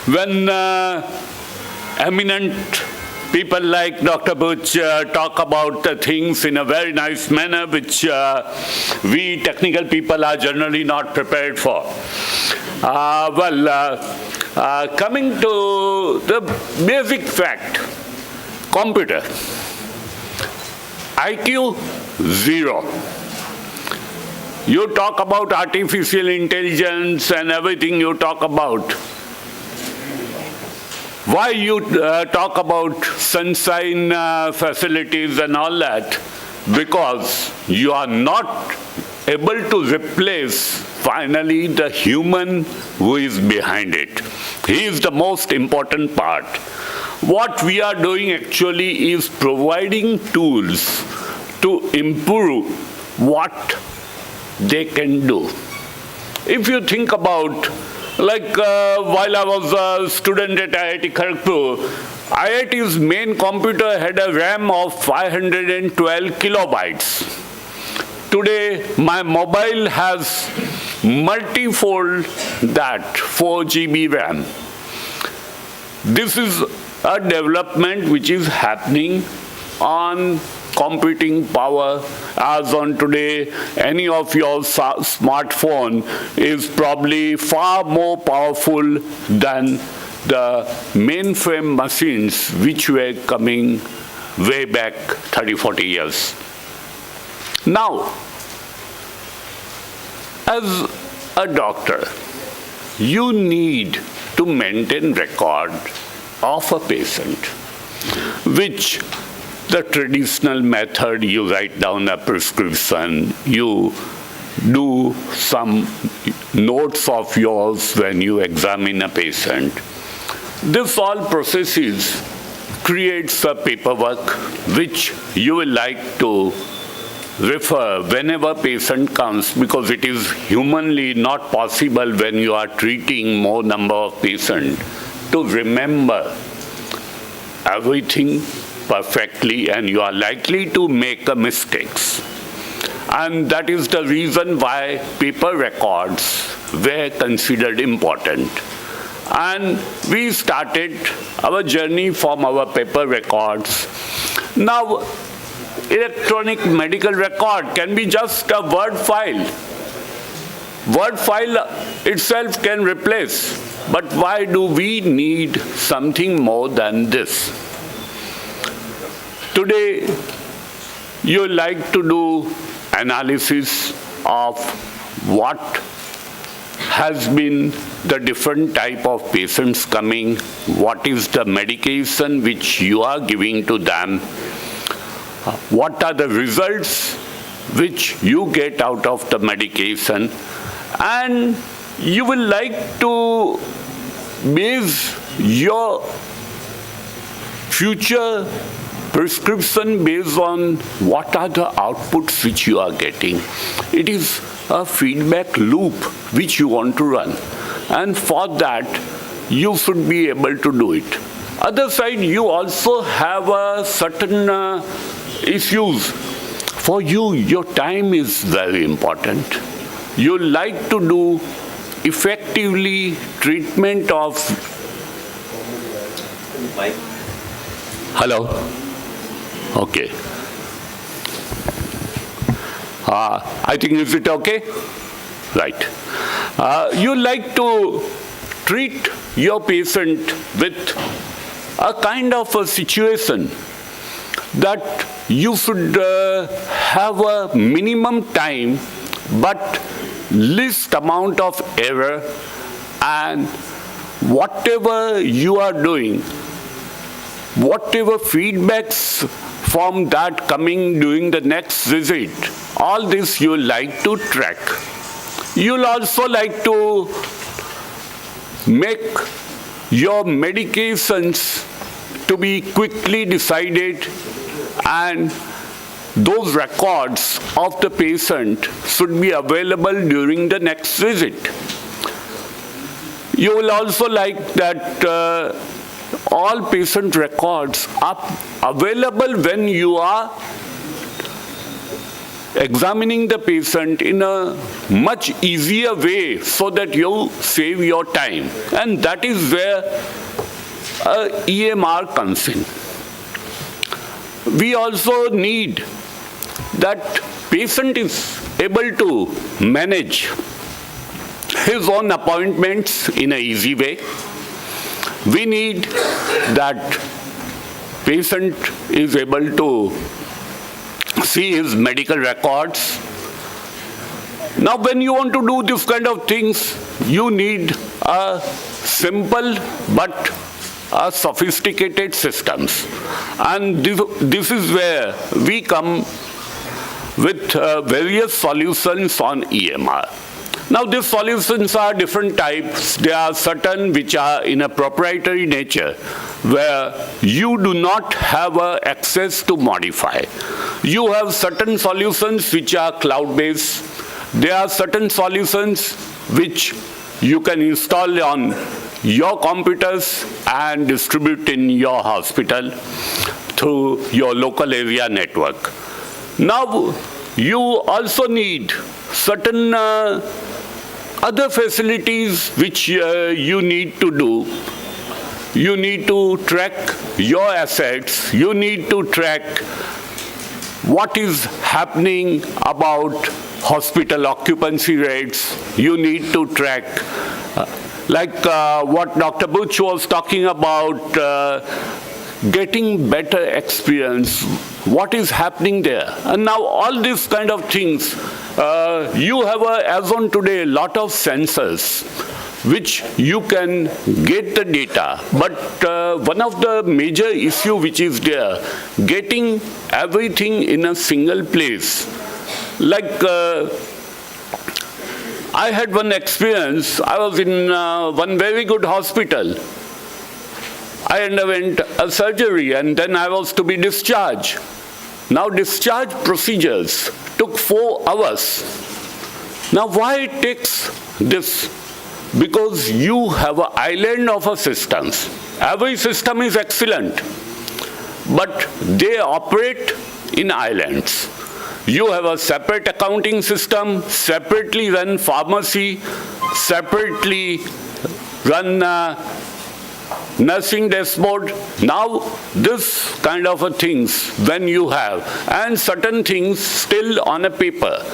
When eminent people like Dr. Butch talk about the things in a very nice manner, which we technical people are generally not prepared for. Coming to the basic fact, computer, IQ 0. You talk about artificial intelligence and everything you talk about. Why you talk about sunshine facilities and all that? Because you are not able to replace finally the human who is behind it. He is the most important part. What we are doing actually is providing tools to improve what they can do. If you think about, like while I was a student at IIT Kharagpur, IIT's main computer had a RAM of 512 kilobytes. Today, my mobile has multifold that, 4 GB RAM. This is a development which is happening on computing power. As on today, any of your smartphone is probably far more powerful than the mainframe machines which were coming way back 30-40 years. Now, as a doctor, you need to maintain record of a patient, which the traditional method, you write down a prescription, you do some notes of yours when you examine a patient. This all processes creates a paperwork which you will like to refer whenever patient comes, because it is humanly not possible when you are treating more number of patients to remember everything perfectly, and you are likely to make mistakes. And that is the reason why paper records were considered important. And we started our journey from our paper records. Now, electronic medical record can be just a Word file. Word file itself can replace. But why do we need something more than this? Today, you like to do analysis of what has been the different type of patients coming, what is the medication which you are giving to them, what are the results which you get out of the medication, and you will like to base your future prescription based on what are the outputs which you are getting. It is a feedback loop which you want to run. And for that, you should be able to do it. Other side, you also have a certain issues. For you, your time is very important. You like to do effectively treatment of... Hello? Okay. I think, is it okay? Right. You like to treat your patient with a kind of a situation that you should have a minimum time but least amount of error, and whatever you are doing, whatever feedbacks from that coming during the next visit, all this you like to track. You'll also like to make your medications to be quickly decided, and those records of the patient should be available during the next visit. You will also like that all patient records are available when you are examining the patient in a much easier way so that you save your time. And that is where EMR comes in. We also need that patient is able to manage his own appointments in an easy way. We need that patient is able to see his medical records. Now, when you want to do this kind of things, you need a simple but a sophisticated systems. And this is where we come with various solutions on EMR. Now, these solutions are different types. There are certain which are in a proprietary nature, where you do not have access to modify. You have certain solutions which are cloud-based. There are certain solutions which you can install on your computers and distribute in your hospital through your local area network. Now, you also need certain other facilities which you need to do. You need to track your assets. You need to track what is happening about hospital occupancy rates. You need to track, like what Dr. Butch was talking about, getting better experience, what is happening there. And now all these kind of things, you have, as on today, a lot of sensors which you can get the data. But one of the major issue which is there, getting everything in a single place. Like I had one experience. I was in one very good hospital. I underwent a surgery and then I was to be discharged. Now discharge procedures took 4 hours. Now why it takes this? Because you have an island of a systems. Every system is excellent, but they operate in islands. You have a separate accounting system, separately run pharmacy, separately run nursing dashboard. Now, this kind of a things when you have, and certain things still on a paper.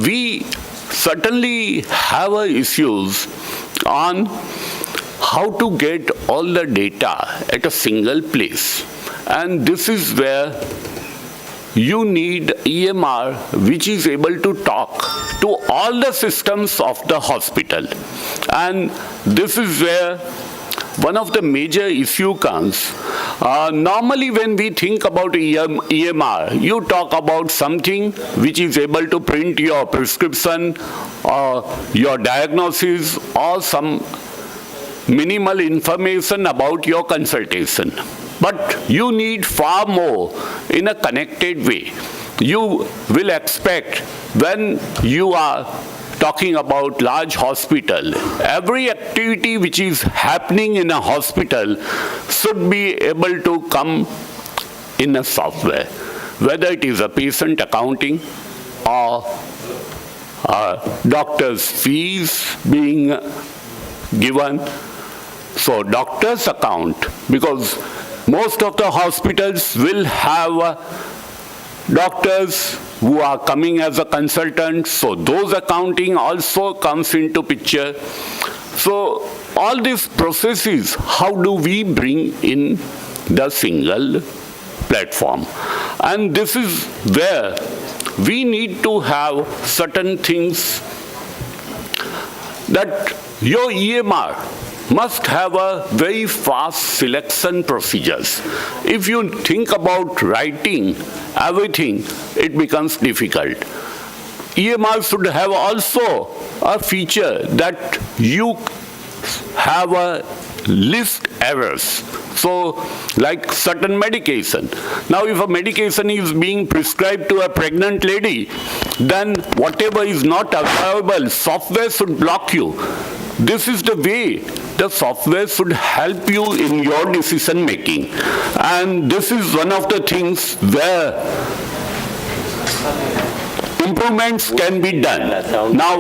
We certainly have issues on how to get all the data at a single place. And this is where you need EMR which is able to talk to all the systems of the hospital. And this is where one of the major issue comes. Normally when we think about EMR, you talk about something which is able to print your prescription or your diagnosis or some minimal information about your consultation. But you need far more in a connected way. You will expect when you are talking about large hospital, every activity which is happening in a hospital should be able to come in a software, whether it is a patient accounting or doctor's fees being given. So doctor's account, because most of the hospitals will have doctors who are coming as a consultant, so those accounting also comes into picture. So all these processes, how do we bring in the single platform? And this is where we need to have certain things, that your EMR must have a very fast selection procedures. If you think about writing everything, it becomes difficult. EMR should have also a feature that you have a list errors. So, like certain medication. Now, if a medication is being prescribed to a pregnant lady, then whatever is not available, software should block you. This is the way the software should help you in your decision making. And this is one of the things where improvements can be done. Now,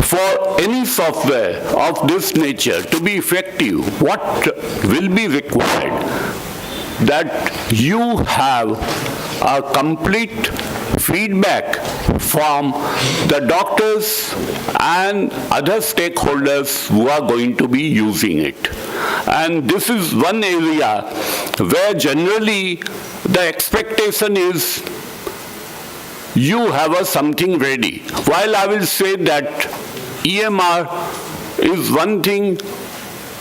for any software of this nature to be effective, what will be required? That you have a complete feedback from the doctors and other stakeholders who are going to be using it. And this is one area where generally the expectation is you have something ready. While I will say that EMR is one thing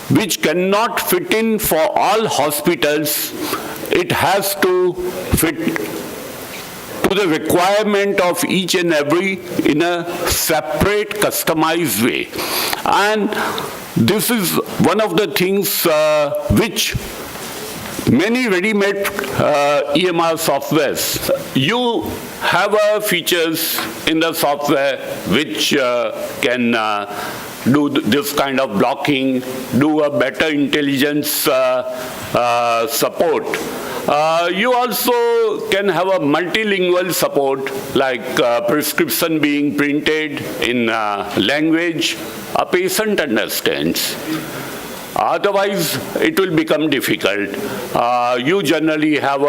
which cannot fit in for all hospitals, it has to fit to the requirement of each and every in a separate, customized way. And this is one of the things which many ready-made EMR softwares, you have features in the software which can do this kind of blocking, do a better intelligence support. You also can have a multilingual support, like prescription being printed in language a patient understands. Otherwise, it will become difficult. You generally have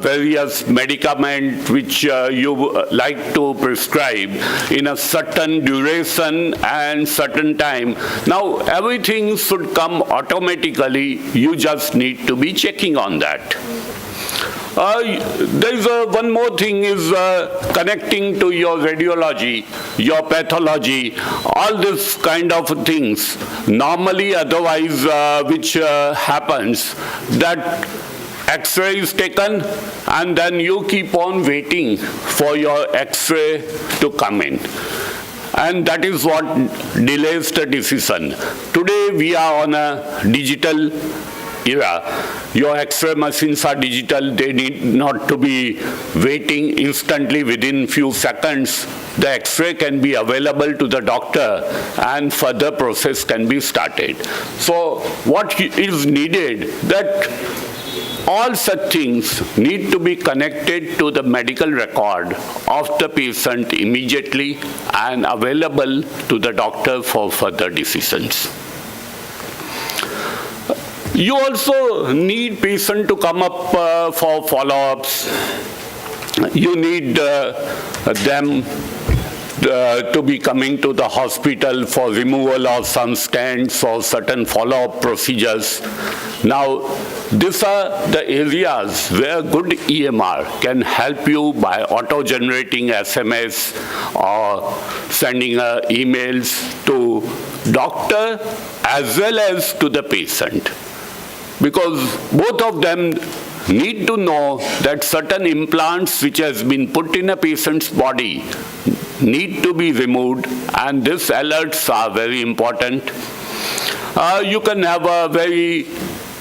various medicament which you like to prescribe in a certain duration and certain time. Now, everything should come automatically. You just need to be checking on that. There is one more thing is connecting to your radiology, your pathology, all this kind of things. Normally, otherwise, which happens, that X-ray is taken and then you keep on waiting for your X-ray to come in. And that is what delays the decision. Today, we are on a digital era. Your X-ray machines are digital. They need not to be waiting instantly within few seconds. The X-ray can be available to the doctor and further process can be started. So what is needed, that all such things need to be connected to the medical record of the patient immediately and available to the doctor for further decisions. You also need patient to come up for follow-ups. You need them to be coming to the hospital for removal of some stents or certain follow-up procedures. Now, these are the areas where good EMR can help you by auto-generating SMS or sending emails to doctor as well as to the patient. Because both of them need to know that certain implants which has been put in a patient's body need to be removed, and these alerts are very important. You can have a very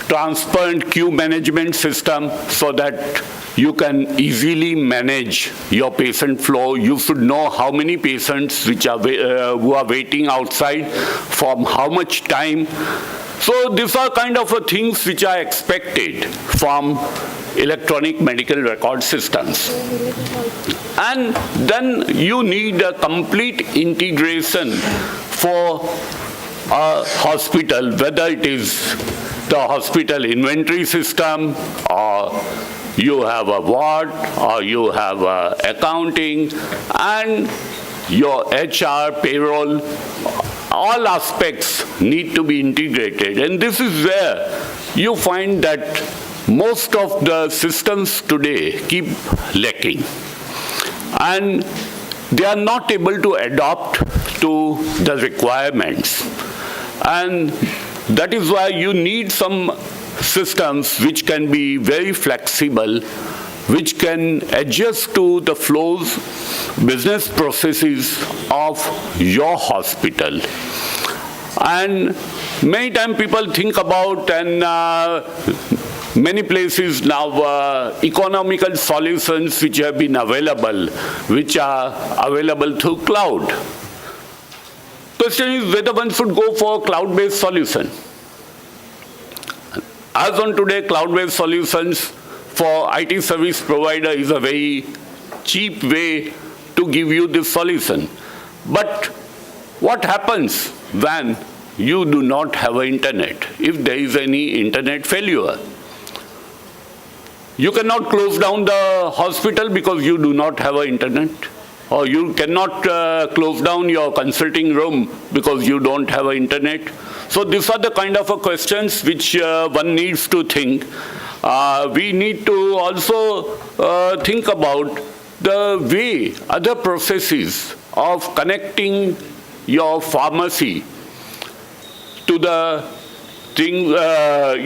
transparent queue management system so that you can easily manage your patient flow. You should know how many patients which are who are waiting outside, from how much time. So these are kind of things which are expected from electronic medical record systems. And then you need a complete integration for a hospital, whether it is the hospital inventory system, or you have a ward, or you have accounting, and your HR, payroll. All aspects need to be integrated, and this is where you find that most of the systems today keep lacking, and they are not able to adapt to the requirements. And that is why you need some systems which can be very flexible, which can adjust to the flows, business processes of your hospital. And many times people think about, and many places now, economical solutions which have been available, which are available through cloud. So question is whether one should go for cloud-based solution. As on today, cloud-based solutions for IT service provider is a very cheap way to give you this solution. But what happens when you do not have an internet? If there is any internet failure, you cannot close down the hospital because you do not have an internet. Or you cannot close down your consulting room because you don't have an internet. So these are the kind of questions which one needs to think. We need to also think about the way other processes of connecting your pharmacy to the thing,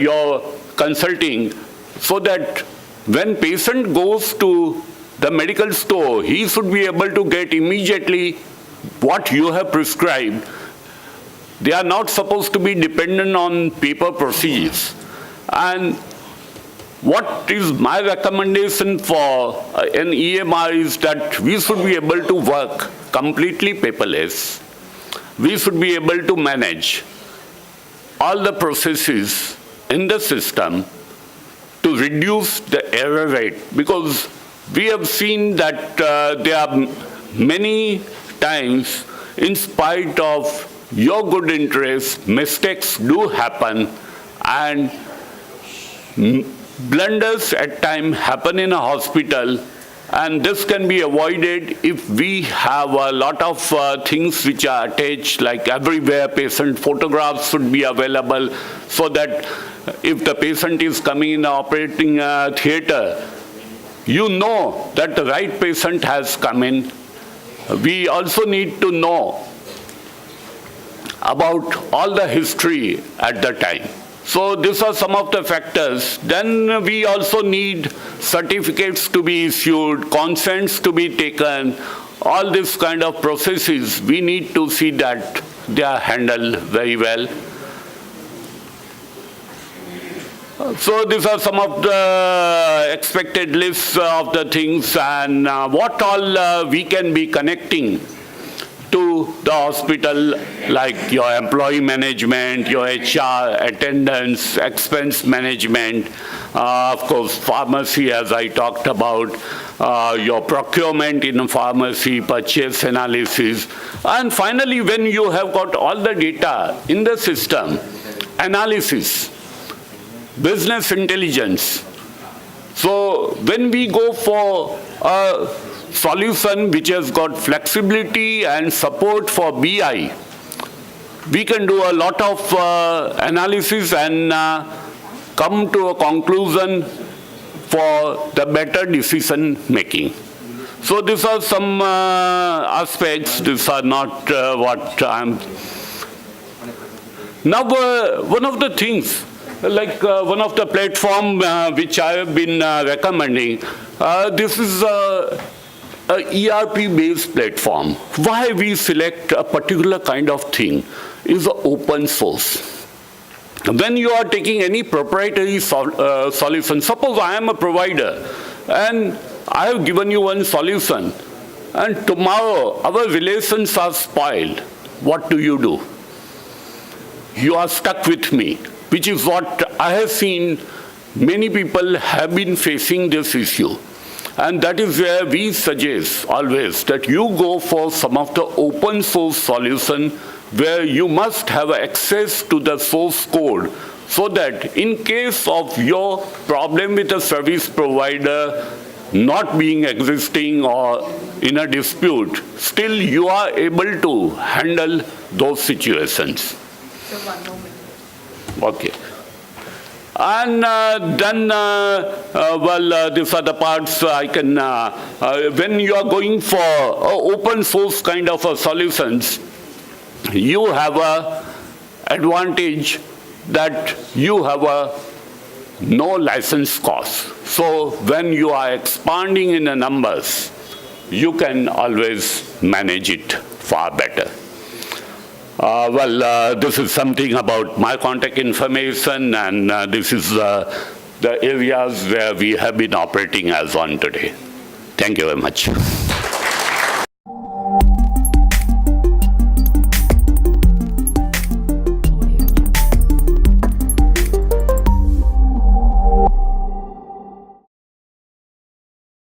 your consulting, so that when patient goes to the medical store, he should be able to get immediately what you have prescribed. They are not supposed to be dependent on paper procedures. And what is my recommendation for an EMR is that we should be able to work completely paperless. We should be able to manage all the processes in the system to reduce the error rate, because we have seen that there are many times, in spite of your good interest, mistakes do happen, and blunders at times happen in a hospital, and this can be avoided if we have a lot of things which are attached, like everywhere patient photographs should be available, so that if the patient is coming in the operating theater, you know that the right patient has come in. We also need to know about all the history at the time. So these are some of the factors. Then we also need certificates to be issued, consents to be taken, all these kind of processes. We need to see that they are handled very well. So these are some of the expected lists of the things, and what all we can be connecting to the hospital, like your employee management, your HR, attendance, expense management, of course, pharmacy, as I talked about, your procurement in a pharmacy, purchase analysis, and finally, when you have got all the data in the system, analysis, business intelligence. So when we go for a solution which has got flexibility and support for BI, we can do a lot of analysis and come to a conclusion for the better decision making. So these are some aspects. These are not what I'm... Now, one of the things, like one of the platform which I have been recommending, this is a ERP-based platform. Why we select a particular kind of thing is open source. When you are taking any proprietary solution, suppose I am a provider and I have given you one solution, and tomorrow our relations are spoiled, what do? You are stuck with me, which is what I have seen many people have been facing this issue. And that is where we suggest always that you go for some of the open source solution where you must have access to the source code, so that in case of your problem with a service provider not being existing or in a dispute, still you are able to handle those situations. Okay. And then, these are the parts I can, when you are going for open source kind of solutions, you have a advantage that you have a no license cost. So when you are expanding in the numbers, you can always manage it far better. This is something about my contact information, and this is the areas where we have been operating as on today. Thank you very much.